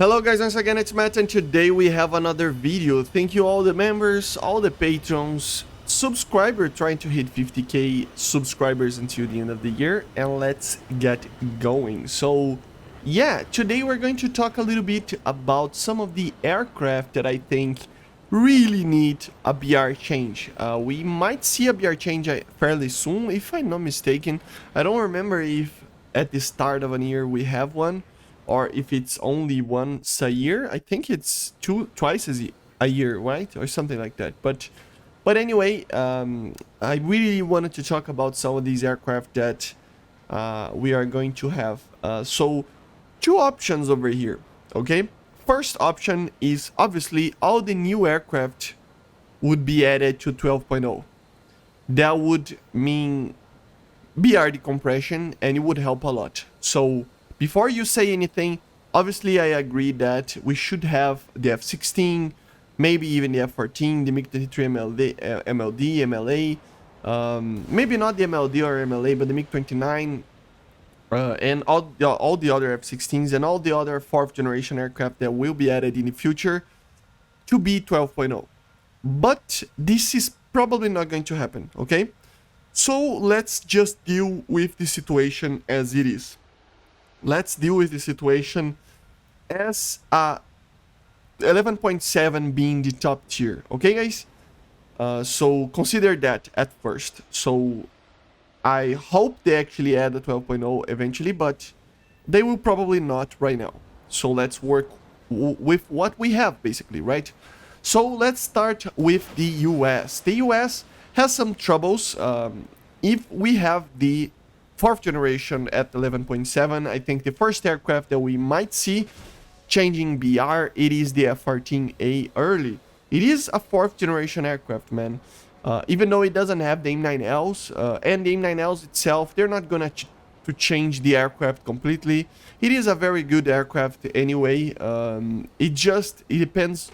Hello guys, once again it's Matt and today we have another video. Thank you all the members, all the patrons, subscriber trying to hit 50k subscribers until the end of the year, and let's get going. So yeah, today we're going to talk a little bit about some of the aircraft that I think really need a BR change. We might see a BR change fairly soon, if I'm not mistaken. I don't remember if at the start of a year we have one, or if it's only once a year. I think it's twice a year, right? Or something like that. But anyway, I really wanted to talk about some of these aircraft that we are going to have. So two options over here, okay? First option is obviously all the new aircraft would be added to 12.0. That would mean BR decompression, and it would help a lot. So before you say anything, obviously I agree that we should have the F-16, maybe even the F-14, the MiG-23 MLD, MLA, maybe not the MLD or MLA, but the MiG-29, and all the other F-16s and all the other 4th generation aircraft that will be added in the future to be 12.0. But this is probably not going to happen, okay? So let's just deal with the situation as it is. Let's deal with the situation as 11.7 being the top tier, okay guys? So consider that at first. So I hope they actually add the 12.0 eventually, but they will probably not right now. So let's work with what we have basically, right? So let's start with the US. The US has some troubles. If we have the 4th generation at 11.7, I think the first aircraft that we might see changing BR, it is the F-14A early. It is a 4th generation aircraft, man. Even though it doesn't have the AIM-9Ls, and the AIM-9Ls itself, they're not gonna to change the aircraft completely. It is a very good aircraft anyway. It depends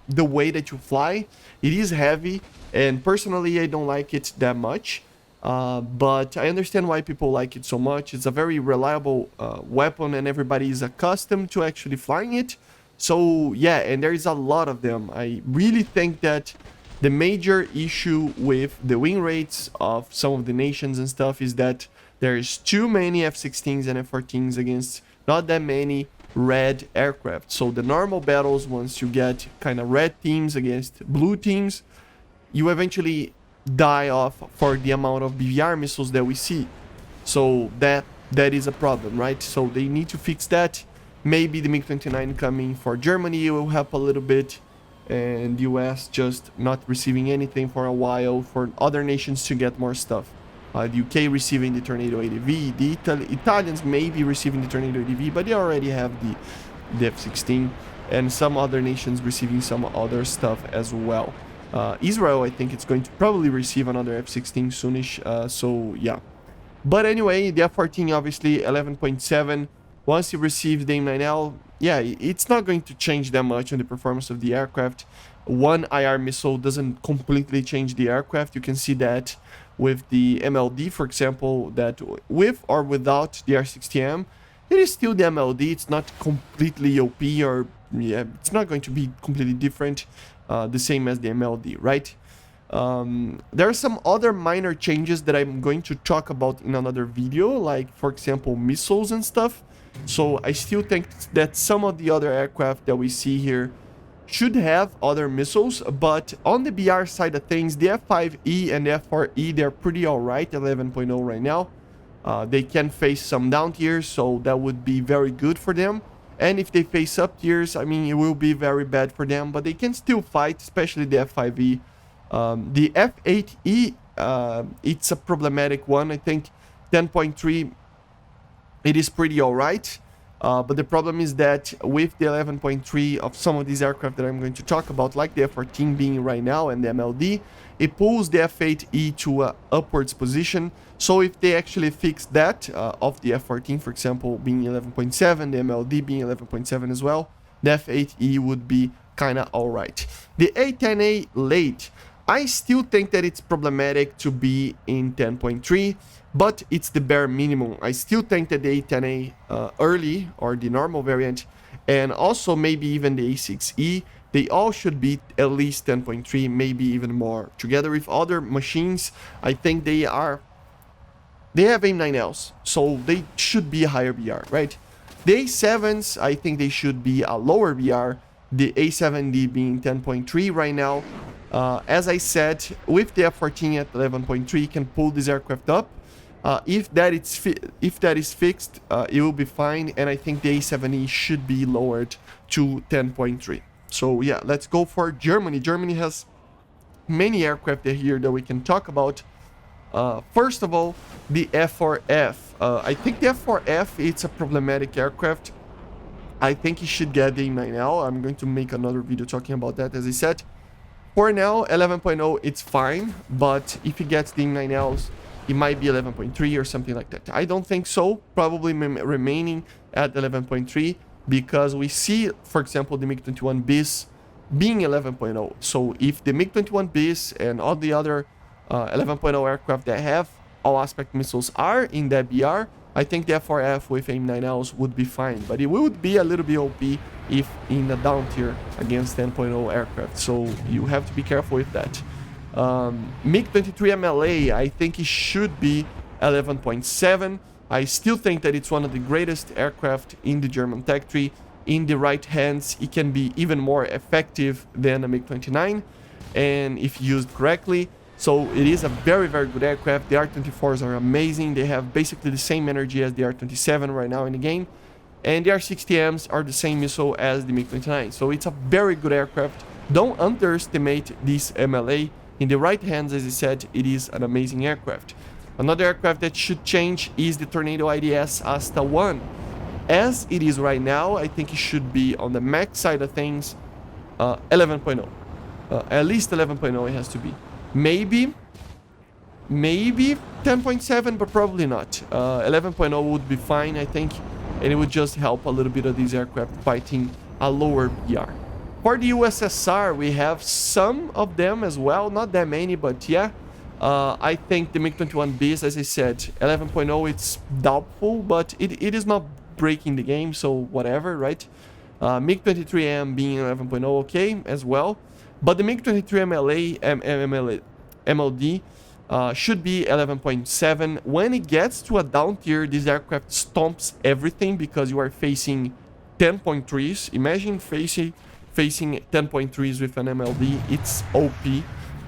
the way that you fly. It is heavy, and personally I don't like it that much. But I understand why people like it so much. It's a very reliable weapon, and everybody is accustomed to actually flying it. So yeah, and there is a lot of them. I really think that the major issue with the win rates of some of the nations and stuff is that there's too many F-16s and F-14s against not that many red aircraft. So the normal battles, once you get kind of red teams against blue teams, you eventually die off for the amount of BVR missiles that we see. So that is a problem, right? So they need to fix that. Maybe the MiG-29 coming for Germany will help a little bit, and US just not receiving anything for a while for other nations to get more stuff. The UK receiving the Tornado 80V, the Italians may be receiving the Tornado 80V, but they already have the F-16, and some other nations receiving some other stuff as well. Israel, I think it's going to probably receive another F-16 soonish, so yeah. But anyway, the F-14 obviously 11.7, once you receive the AIM-9L, yeah, it's not going to change that much on the performance of the aircraft. One IR missile doesn't completely change the aircraft. You can see that with the MLD, for example, that with or without the R60M, it is still the MLD. It's not completely OP, or yeah, it's not going to be completely different, the same as the MLD, right? There are some other minor changes that I'm going to talk about in another video, like for example missiles and stuff. So I still think that some of the other aircraft that we see here should have other missiles, but on the BR side of things, the F5E and the F4E, they're pretty alright, 11.0 right now. They can face some down tiers, so that would be very good for them. And if they face up tiers, I mean, it will be very bad for them, but they can still fight, especially the F5E. The F8E, it's a problematic one. I think 10.3, it is pretty alright. But the problem is that with the 11.3 of some of these aircraft that I'm going to talk about, like the F-14 being right now and the MLD, it pulls the F-8E to a upwards position. So if they actually fix that, of the F-14, for example, being 11.7, the MLD being 11.7 as well, the F-8E would be kind of alright. The A-10A late, I still think that it's problematic to be in 10.3, but it's the bare minimum. I still think that the A-10A early, or the normal variant, and also maybe even the A6E, they all should be at least 10.3, maybe even more. Together with other machines, I think they have AIM-9Ls, so they should be a higher BR, right? The A7s, I think they should be a lower BR, the A7D being 10.3 right now. As I said, with the F-14 at 11.3, can pull this aircraft up. If that is fixed, it will be fine, and I think the A7E should be lowered to 10.3. So yeah, let's go for Germany. Germany has many aircraft here that we can talk about. First of all, the F4F. I think the F4F, it's a problematic aircraft. I think it should get the AIM-9L. I'm going to make another video talking about that, as I said. For now, 11.0, it's fine, but if it gets the AIM-9Ls, it might be 11.3 or something like that. I don't think so, probably remaining at 11.3, because we see, for example, the MiG-21 bis being 11.0. So if the MiG-21 bis and all the other 11.0 aircraft that have all aspect missiles are in that BR, I think the F4F with AIM-9Ls would be fine, but it would be a little bit OP if in a down tier against 10.0 aircraft, so you have to be careful with that. MiG-23 MLA, I think it should be 11.7. I still think that it's one of the greatest aircraft in the German tech tree. In the right hands, it can be even more effective than a MiG-29, and if used correctly. So it is a very, very good aircraft. The R-24s are amazing. They have basically the same energy as the R-27 right now in the game. And the R-60Ms are the same missile as the MiG-29. So it's a very good aircraft. Don't underestimate this MLA. In the right hands, as I said, it is an amazing aircraft. Another aircraft that should change is the Tornado IDS Asta 1. As it is right now, I think it should be on the max side of things, 11.0. At least 11.0 it has to be. Maybe 10.7, but probably not. 11.0 would be fine, I think, and it would just help a little bit of these aircraft fighting a lower BR. For the USSR, we have some of them as well, not that many, but yeah. I think the MiG-21 bis, as I said, 11.0, it's doubtful, but it is not breaking the game, so whatever, right? MiG-23M being 11.0, okay, as well. But the MiG-23 MLD should be 11.7. When it gets to a down tier, this aircraft stomps everything because you are facing 10.3s. Imagine facing 10.3s with an MLD. It's OP.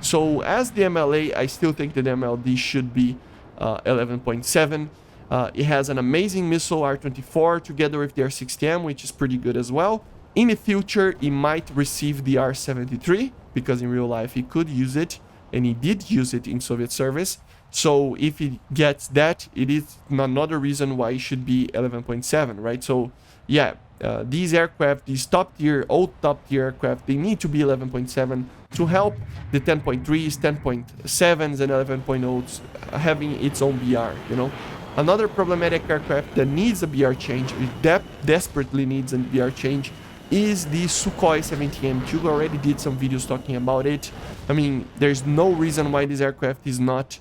So as the MLA, I still think that the MLD should be 11.7. It has an amazing missile, R-24, together with the R-60M, which is pretty good as well. In the future, it might receive the R-73, because in real life, he could use it, and he did use it in Soviet service. So if it gets that, it is another reason why it should be 11.7, right? So yeah, these aircraft, these top-tier, old top-tier aircraft, they need to be 11.7 to help the 10.3s, 10.7s, and 11.0s having its own BR, you know? Another problematic aircraft that needs a BR change, that desperately needs a BR change, is the Sukhoi 17M2. I already did some videos talking about it. I mean, there's no reason why this aircraft is not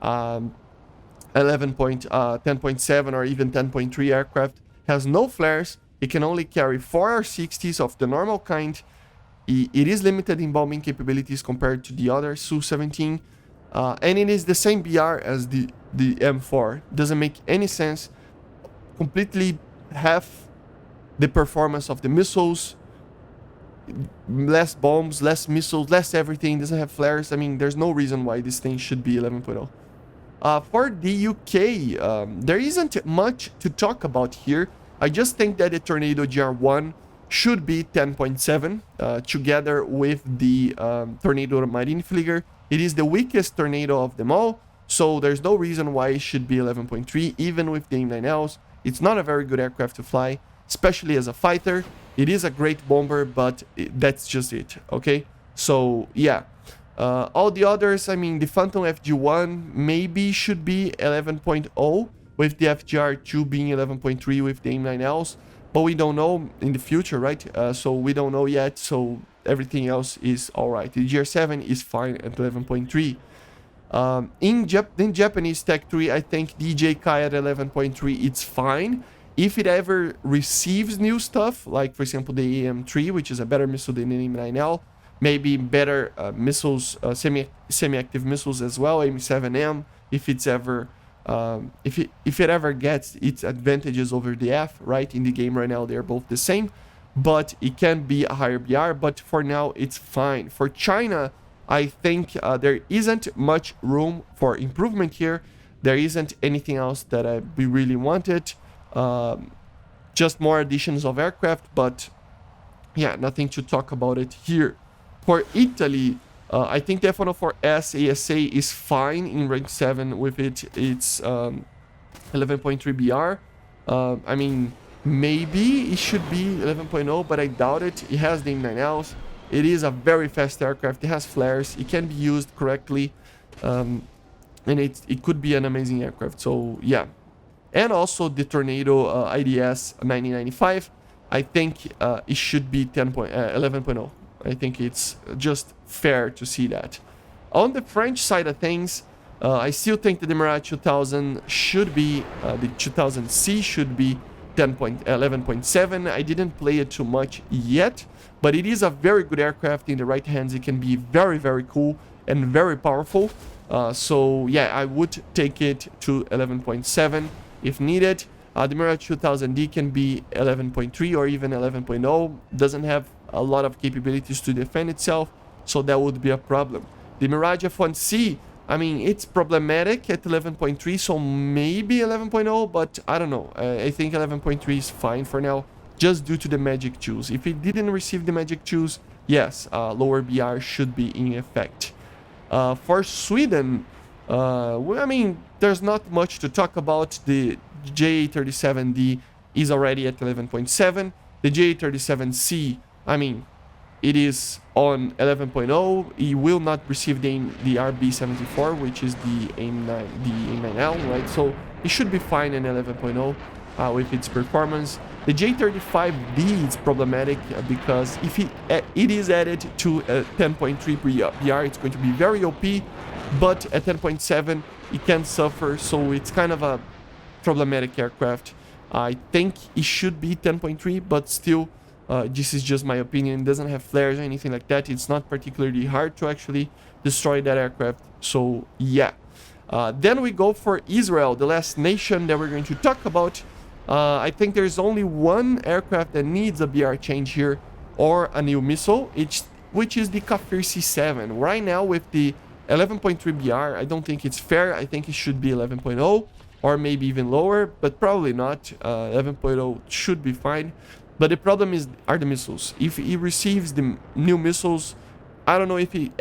10.7 or even 10.3 aircraft. Has no flares. It can only carry 4 R-60s of the normal kind. It is limited in bombing capabilities compared to the other Su-17. And it is the same BR as the M4. Doesn't make any sense. Completely half the performance of the missiles, less bombs, less missiles, less everything, doesn't have flares. I mean, there's no reason why this thing should be 11.0. For the UK, there isn't much to talk about here. I just think that the Tornado GR1 should be 10.7 together with the Tornado Marineflieger. It is the weakest Tornado of them all, so there's no reason why it should be 11.3, even with the AIM-9Ls. It's not a very good aircraft to fly, especially as a fighter. It is a great bomber, but that's just it, okay? So, yeah. All the others, I mean, the Phantom FG1 maybe should be 11.0, with the FGR2 being 11.3 with the AIM-9Ls, but we don't know in the future, right? So we don't know yet, so everything else is alright. The GR7 is fine at 11.3. In Japanese Tech 3, I think DJ Kai at 11.3, it's fine. If it ever receives new stuff, like for example the AM3, which is a better missile than the AIM-9L, maybe better missiles, semi-active missiles as well, AIM-7M, if it's ever if it ever gets its advantages over the F, right? In the game right now they're both the same, but it can be a higher BR, but for now it's fine. For China, I think there isn't much room for improvement here. There isn't anything else that we really wanted. Just more additions of aircraft, but yeah, nothing to talk about it here. For Italy, I think the F-104S ASA is fine in rank 7 with its 11.3 BR. I mean, maybe it should be 11.0, but I doubt it. It has the AIM-9Ls. It is a very fast aircraft. It has flares. It can be used correctly. And it could be an amazing aircraft. So, yeah. And also the Tornado IDS 1995. I think it should be 11.0. I think it's just fair to see that. On the French side of things, I still think that the Mirage 2000 should be, the 2000C should be 11.7. I didn't play it too much yet, but it is a very good aircraft in the right hands. It can be very, very cool and very powerful. So yeah, I would take it to 11.7 if needed. The Mirage 2000D can be 11.3 or even 11.0. Doesn't have a lot of capabilities to defend itself, so that would be a problem. The Mirage F1C, I mean, it's problematic at 11.3, so maybe 11.0, but I don't know. I think 11.3 is fine for now, just due to the magic tools. If it didn't receive the magic tools, yes, lower BR should be in effect. For Sweden, well, I mean, there's not much to talk about. The J37D is already at 11.7. The J37C, I mean, it is on 11.0. It will not receive the RB74, which is the AIM-9L, right? So it should be fine in 11.0 with its performance. The J35D is problematic because if it is added to 10.3 BR, it's going to be very OP, but at 10.7 it can suffer, so it's kind of a problematic aircraft. I think it should be 10.3, but still, this is just my opinion. It doesn't have flares or anything like that. It's not particularly hard to actually destroy that aircraft, so yeah. Then we go for Israel, the last nation that we're going to talk about. I think there's only one aircraft that needs a BR change here, or a new missile, which is the Kafir C7. Right now with the 11.3 BR, I don't think it's fair. I think it should be 11.0 or maybe even lower, but probably not. 11.0 should be fine. But the problem are the missiles. If he receives the new missiles, I don't know if he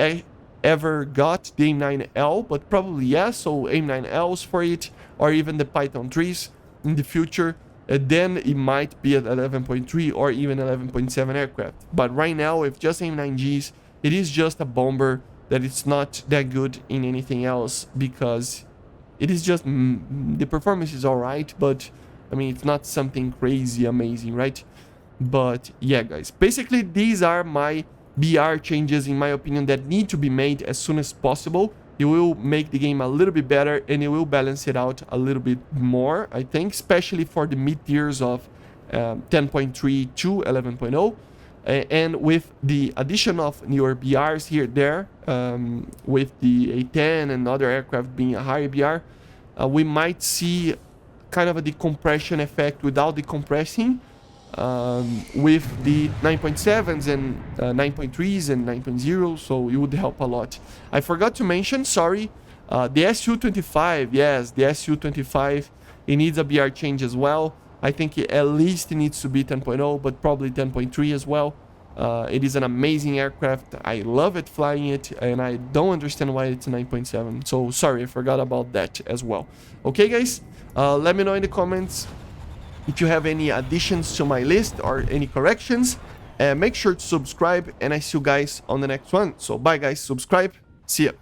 ever got the AIM-9L, but probably yes. So AIM-9Ls for it, or even the Python 3s in the future. Then it might be at 11.3 or even 11.7 aircraft. But right now, with just AIM-9Gs, it is just a bomber that it's not that good in anything else, because it is just the performance is alright, but I mean, it's not something crazy amazing, right? But yeah, guys, basically these are my BR changes, in my opinion, that need to be made as soon as possible. It will make the game a little bit better, and it will balance it out a little bit more, I think, especially for the mid tiers of 10.3 to 11.0. And with the addition of newer BRs here there, with the A10 and other aircraft being a higher BR, we might see kind of a decompression effect without decompressing, with the 9.7s and 9.3s and 9.0, so it would help a lot. I forgot to mention, sorry, the Su-25, yes, the Su-25, it needs a BR change as well. I think at least it needs to be 10.0, but probably 10.3 as well. It is an amazing aircraft. I love it flying it, and I don't understand why it's 9.7. So sorry, I forgot about that as well. Okay, guys, let me know in the comments if you have any additions to my list or any corrections. Make sure to subscribe, and I see you guys on the next one. So bye, guys. Subscribe. See ya.